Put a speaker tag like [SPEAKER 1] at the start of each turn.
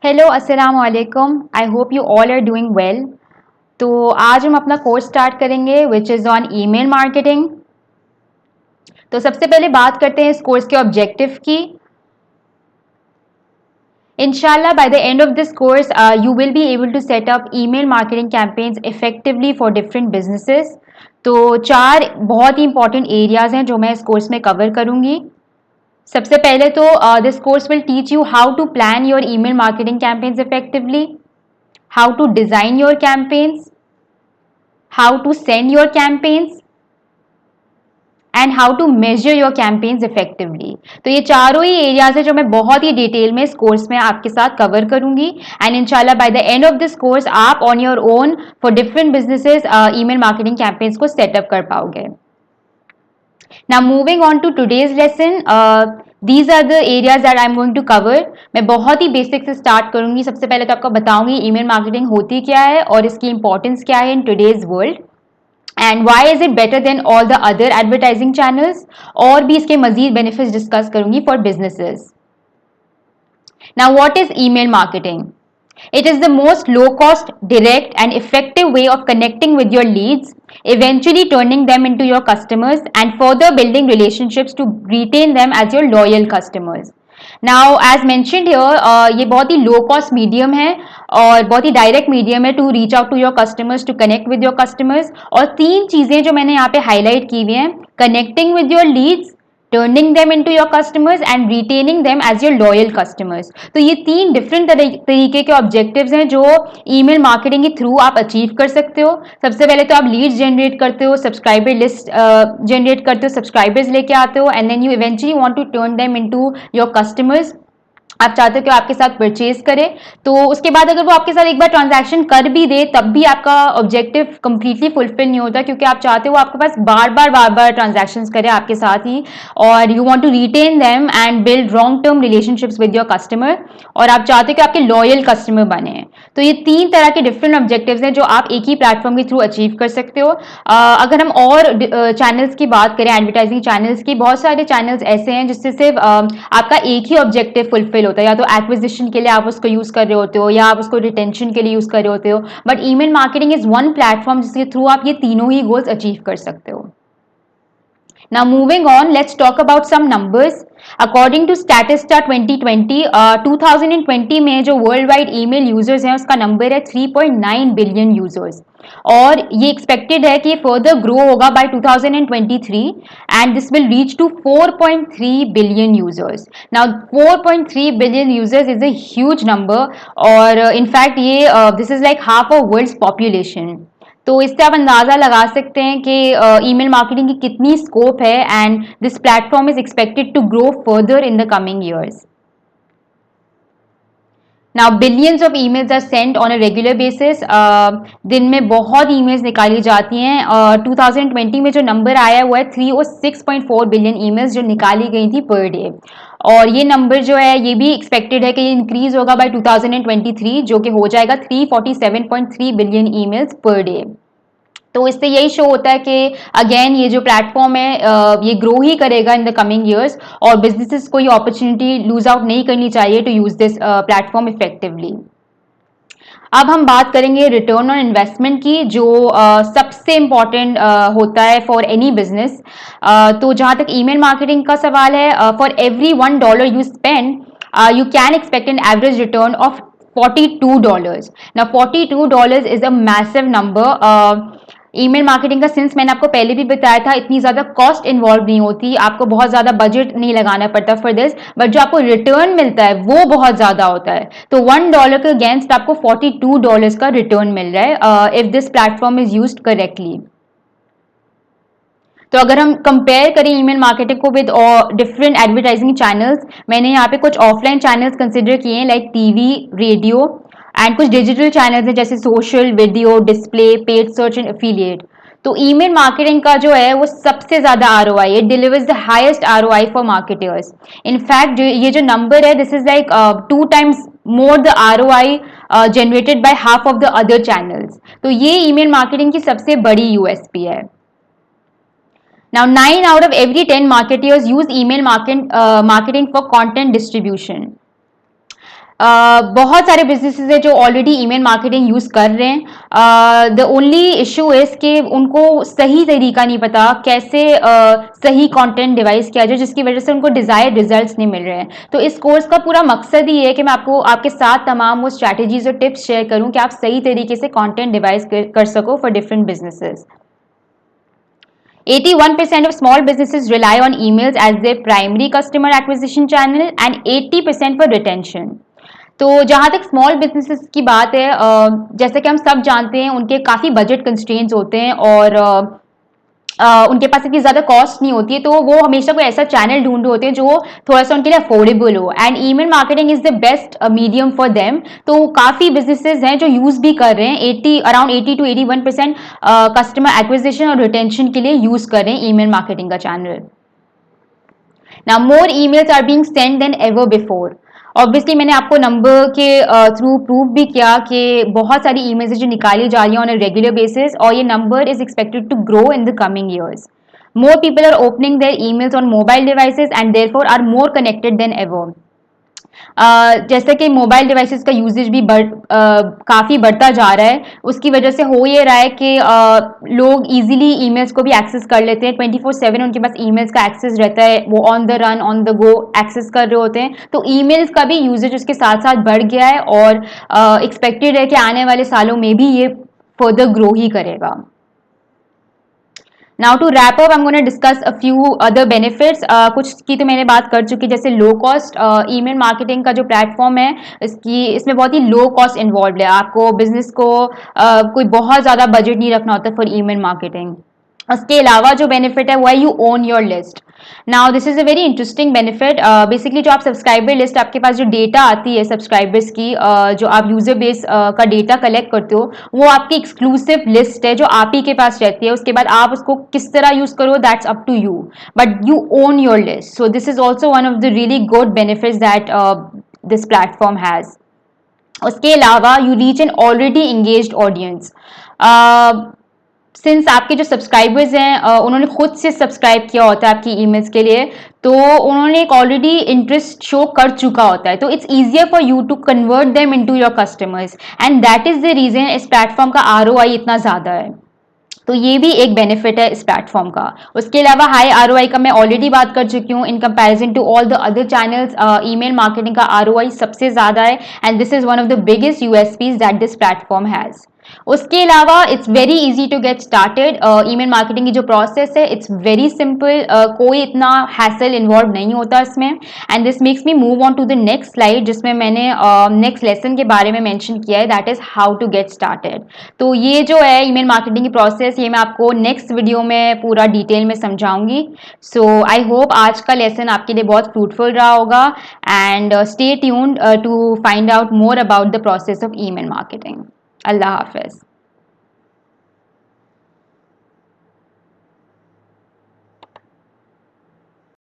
[SPEAKER 1] Hello अस्सलाम वालेकुम। I hope you all are doing well. तो आज हम अपना कोर्स स्टार्ट करेंगे which is on email marketing. तो सबसे पहले बात करते हैं इस कोर्स के ऑब्जेक्टिव की। Inshallah, by the end of this course, you will be able to set up email marketing campaigns effectively for different businesses. तो चार बहुत ही इंपॉर्टेंट एरियाज हैं जो मैं इस कोर्स में कवर करूंगी। सबसे पहले तो this course will teach you how to plan your email marketing campaigns effectively, how to design your campaigns, how to send your campaigns and how to measure your campaigns effectively। तो ये चारों ही areas है जो मैं बहुत ही detail में इस course में आपके साथ कवर करूंगी एंड इंशाल्लाह by the end of this course आप on your own for different businesses email marketing campaigns को सेटअप कर पाओगे। Now moving on to today's lesson, these are the areas that I'm going to cover। मैं बहुत ही basic से start करूंगी। सबसे पहले तो आपको बताऊंगी ईमेल मार्केटिंग होती क्या है और इसकी इंपॉर्टेंस क्या है in today's world and why is it better than all the other advertising channels, और भी इसके मजीद बेनिफिट्स डिस्कस करूंगी for businesses. Now what is email marketing? It is the most low cost, direct and effective way of connecting with your leads, eventually turning them into your customers and further building relationships to retain them as your loyal customers. Now as mentioned here, ये बहुत ही low cost medium है और बहुत ही direct medium है to reach out to your customers, to connect with your customers। और तीन चीजें जो मैंने यहाँ पे highlight की हुई हैं, connecting with your leads, turning them into your customers and retaining them as your loyal customers. तो ये तीन डिफरेंट तरीके के ऑब्जेक्टिव्स हैं जो ईमेल मार्केटिंग के थ्रू आप अचीव कर सकते हो। सबसे पहले तो आप लीड्स जनरेट करते हो, सब्सक्राइबर लिस्ट जनरेट करते हो, सब्सक्राइबर्स लेके आते हो and then you eventually want to turn them into your customers. आप चाहते हो कि आपके साथ परचेज करे, तो उसके बाद अगर वो आपके साथ एक बार ट्रांजैक्शन कर भी दे तब भी आपका ऑब्जेक्टिव कंप्लीटली फुलफिल नहीं होता, क्योंकि आप चाहते हो आपके पास बार बार ट्रांजैक्शंस करे आपके साथ ही, और you want to retain them and build long term relationships with your customer, और आप चाहते हो कि आपके लॉयल कस्टमर बने। तो ये तीन तरह के डिफरेंट ऑब्जेक्टिव्स हैं जो आप एक ही प्लेटफॉर्म के थ्रू अचीव कर सकते हो। अगर हम और चैनल्स की बात करें, एडवर्टाइजिंग चैनल्स की, बहुत सारे चैनल्स ऐसे हैं जिससे सिर्फ आपका एक ही ऑब्जेक्टिव फुलफिल होता है, या तो एक्विजिशन के लिए आप उसको यूज कर रहे होते हो या आप उसको रिटेंशन के लिए यूज कर रहे होते हो, but email marketing is one platform जिसके थ्रू आप ये तीनों ही गोल्स अचीव कर सकते हो। Now moving on, let's talk about some numbers. According to Statista 2020, 2020 में जो वर्ल्ड वाइड ईमेल यूजर्स हैं उसका नंबर है 3.9 बिलियन यूजर्स, और ये एक्सपेक्टेड है कि फर्दर ग्रो होगा by 2023 and this will reach to 4.3 billion users. Now 4.3 billion users is a huge number, और इनफैक्ट ये this is like half of world's population. तो इससे आप अंदाजा लगा सकते हैं कि ईमेल मार्केटिंग की कितनी स्कोप है and this platform is expected to grow further in the coming years. Now billions of emails are sent on a regular basis। दिन में बहुत ईमेल्स निकाली जाती हैं। 2020 में जो नंबर आया हुआ है 306.4 बिलियन ईमेल्स जो निकाली गई थी पर डे, और ये नंबर जो है ये भी एक्सपेक्टेड है कि ये इंक्रीज होगा बाय 2023 जो कि हो जाएगा 347.3 बिलियन ईमेल्स पर डे। तो इससे यही शो होता है कि अगेन ये जो प्लेटफॉर्म है ये ग्रो ही करेगा इन द कमिंग ईयर्स, और बिजनेसेस को ये अपॉर्चुनिटी लूज आउट नहीं करनी चाहिए to use this platform effectively. अब हम बात करेंगे रिटर्न ऑन इन्वेस्टमेंट की, जो सबसे इम्पॉर्टेंट होता है फॉर एनी बिजनेस। तो जहाँ तक ईमेल मार्केटिंग का सवाल है, for every $1 you spend you can expect an average return of $42। Now $42 is a massive number। Email marketing का सिंस मैंने आपको पहले भी बताया था इतनी ज्यादा कॉस्ट इन्वॉल्व नहीं होती, आपको बहुत ज्यादा बजट नहीं लगाना पड़ता फॉर दिस, बट जो आपको रिटर्न मिलता है वो बहुत ज्यादा होता है। तो $1 के अगेंस्ट आपको $42 का रिटर्न मिल रहा है if this platform is used correctly. तो अगर हम कंपेयर करें ईमेल मार्केटिंग को विद डिफरेंट एडवर्टाइजिंग चैनल्स, मैंने यहाँ पे कुछ ऑफलाइन चैनल्स कंसिडर किए हैं लाइक टीवी, रेडियो एंड कुछ डिजिटल चैनल्स हैं जैसे social, video, display, paid search and affiliate. तो ईमेल मार्केटिंग का जो है वो सबसे ज्यादा ROI, it delivers the highest ROI for marketers. In fact ये जो नंबर है this is like 2 times more the ROI generated by half of the other channels. तो ये ईमेल मार्केटिंग की सबसे बड़ी USP है। Now, 9 out of every 10 marketers use email marketing for content distribution। बहुत सारे बिजनेसेस हैं जो ऑलरेडी ईमेल मार्केटिंग यूज कर रहे हैं। द ओनली इशू इज कि उनको सही तरीका नहीं पता कैसे सही कंटेंट डिवाइस किया जाए, जिसकी वजह से उनको डिजायर्ड रिजल्ट्स नहीं मिल रहे हैं। तो इस कोर्स का पूरा मकसद ही है कि मैं आपको आपके साथ तमाम वो स्ट्रैटेजीज और टिप्स शेयर करूं कि आप सही तरीके से कंटेंट डिवाइस कर सको for different businesses. 81% of small businesses rely on emails as their primary customer acquisition channel and 80% for retention. तो जहाँ तक स्मॉल बिजनेसेस की बात है, जैसे कि हम सब जानते हैं उनके काफ़ी बजट कंस्ट्रेंट्स होते हैं और उनके पास इतनी ज़्यादा कॉस्ट नहीं होती है, तो वो हमेशा कोई ऐसा चैनल ढूंढ रहे होते हैं जो थोड़ा सा उनके लिए अफोर्डेबल हो, and email marketing is the best medium for them. तो काफ़ी बिजनेसेस हैं जो यूज़ भी कर रहे हैं, अराउंड 80 to 81% कस्टमर एक्विजिशन और रिटेंशन के लिए यूज़ कर रहे हैं ईमेल मार्केटिंग का channel. Now more emails are being sent than ever before. Obviously मैंने आपको नंबर के थ्रू प्रूव भी किया कि बहुत सारी ईमेल्स जो निकाली जा रही हैं ऑन अ रेगुलर बेसिस, और ये number is expected to grow in the coming years. More people are opening their emails on mobile devices and therefore are more connected than ever. जैसे कि मोबाइल डिवाइसेस का usage भी काफ़ी बढ़ता जा रहा है, उसकी वजह से हो ये रहा है कि लोग इजीली ईमेल्स को भी एक्सेस कर लेते हैं। 24/7 उनके पास ईमेल्स का एक्सेस रहता है, वो on the run on the go access कर रहे होते हैं। तो ईमेल्स का भी यूजेज उसके साथ साथ बढ़ गया है और एक्सपेक्टेड है कि आने वाले सालों में भी ये फर्दर ग्रो ही करेगा। Now to wrap up, I am gonna discuss a few other benefits. कुछ की तो मैंने बात कर चुकी, जैसे लो कॉस्ट ईमेल मार्केटिंग का जो प्लेटफॉर्म है इसमें बहुत ही लो कॉस्ट इन्वॉल्व है। आपको बिजनेस को कोई बहुत ज़्यादा बजट नहीं रखना होता फॉर ईमेल मार्केटिंग। उसके अलावा जो बेनिफिट है वो है you own your list. Now this is a very interesting benefit. Basically जो आप सब्सक्राइबर लिस्ट, आपके पास जो डेटा आती है सब्सक्राइबर्स की, जो आप यूजर बेस का डेटा कलेक्ट करते हो, वो आपकी एक्सक्लूसिव लिस्ट है जो आप ही के पास रहती है। उसके बाद आप उसको किस तरह यूज करो that's up to you, but you own your list. So this is also one of the really good benefits that this platform has. उसके अलावा you reach an already engaged audience. Since आपके जो subscribers हैं उन्होंने खुद से subscribe किया होता है आपकी ईमेल्स के लिए, तो उन्होंने एक ऑलरेडी इंटरेस्ट शो कर चुका होता है, तो it's easier for you to convert them into your customers, and that is the reason इस प्लेटफॉर्म का ROI इतना ज़्यादा है। तो ये भी एक बेनिफिट है इस प्लेटफॉर्म का। उसके अलावा हाई ROI का मैं ऑलरेडी बात कर चुकी हूँ। In comparison to all the other channels, email marketing का ROI सबसे ज़्यादा है, and this is one of the biggest USPs that this platform has. उसके अलावा it's very easy to get started. Email marketing की जो प्रोसेस है it's very simple, कोई इतना हैसल इन्वॉल्व नहीं होता इसमें। And this makes me move on to the next slide, जिसमें मैंने नेक्स्ट लेसन के बारे में मेंशन किया है, that is how to get started. तो ये जो है ईमेल मार्केटिंग की प्रोसेस, ये मैं आपको नेक्स्ट वीडियो में पूरा डिटेल में समझाऊंगी। सो आई होप आज का लेसन आपके लिए बहुत फ्रूटफुल रहा होगा, and stay tuned to find out more about the process of email marketing. अल्लाह हाफिज।